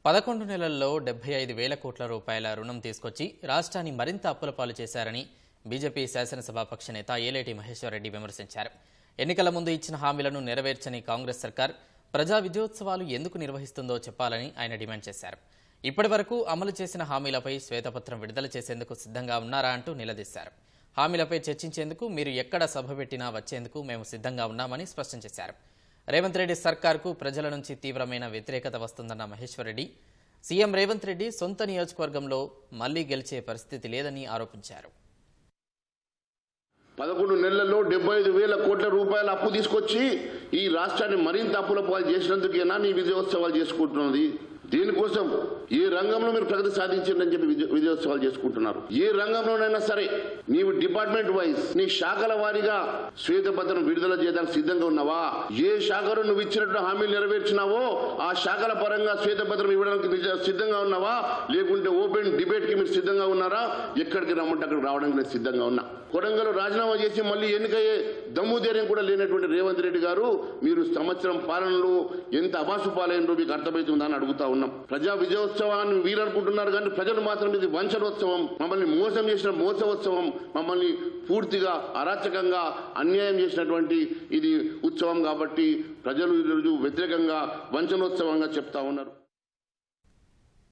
11 నెలల్లో 75,000 కోట్ల రూపాయల రుణం తీసుకొచ్చి రాష్ట్రాన్ని మరింత అప్పుల పాలు చేశారని బీజేపీ శాసనసభాపక్ష నేత ఏలేటి మహేశ్వర్ రెడ్డి విమర్శించారు. ఎన్నికల ముందు ఇచ్చిన హామీలను నెరవేర్చని కాంగ్రెస్ సర్కార్ ప్రజా విజయోత్సవాలు ఎందుకు నిర్వహిస్తుందో చెప్పాలని ఆయన డిమాండ్ చేశారు. ఇప్పటివరకు అమలు చేసిన హామీలపై శ్వేతపత్రం విడుదల చేసేందుకు సిద్ధంగా ఉన్నారా అంటూ నిలదీశారు. హామీలపై చర్చించేందుకు మీరు ఎక్కడ సభ పెట్టినా వచ్చేందుకు మేము సిద్ధంగా ఉన్నామని స్పష్టం చేశారు. రేవంత్ రెడ్డి సర్కార్కు ప్రజల నుంచి తీవ్రమైన వ్యతిరేకత వస్తుందన్న మహేశ్వర్ రెడ్డి సీఎం రేవంత్ రెడ్డి సొంత నియోజకవర్గంలో మళ్లీ గెలిచే పరిస్థితి లేదని ఆరోపించారు. 11 నెలల్లో 75,000 కోట్ల రూపాయల అప్పు తీసుకొచ్చి ఈ రాష్ట్రాన్ని మరింత అప్పుల పాలు చేసినందుకేనా నీ విజయోత్సవాలు చేసుకుంటున్నది? దీనికోసం ఏ రంగంలో మీరు ప్రగతి సాధించారని చెప్పి విజయోత్సవాలు చేసుకుంటున్నారు. ఏ రంగంలోనైనా సరే నీవు డిపార్ట్మెంట్ వైజ్ నీ శాఖల వారీగా శ్వేతపత్రం విడుదల చేయడానికి సిద్ధంగా ఉన్నావా? ఏ శాఖలో నువ్వు ఇచ్చినట్టు హామీలు నెరవేర్చినావో ఆ శాఖల పరంగా శ్వేతపత్రం ఇవ్వడానికి సిద్ధంగా ఉన్నావా? లేకుంటే ఓపెన్ డిబేట్ కి మీరు సిద్ధంగా ఉన్నారా? ఎక్కడికి రమ్మంటే అక్కడికి రావడానికి నేను సిద్ధంగా ఉన్నా. కొడంగల్ రాజీనామా చేసి మళ్ళీ ఎన్నికయ్యే దమ్ము ధైర్యం కూడా లేనటువంటి రేవంత్ రెడ్డి గారు మీరు సంవత్సరం పాలనలో ఎంత అబాసు పాలైనో మీకు అర్థమవుతుందని అడుగుతా ఉన్నాం. ప్రజా విజయోత్సవాన్ని వీరనుకుంటున్నారు కానీ ప్రజలు మాత్రం ఇది వంచనోత్సవం, మమ్మల్ని మోసం చేసిన మోసోత్సవం, మమ్మల్ని పూర్తిగా అరాచకంగా అన్యాయం చేసినటువంటి ఇది ఉత్సవం కాబట్టి ప్రజలు ఈరోజు వ్యతిరేకంగా వంచనోత్సవంగా చెప్తా ఉన్నారు.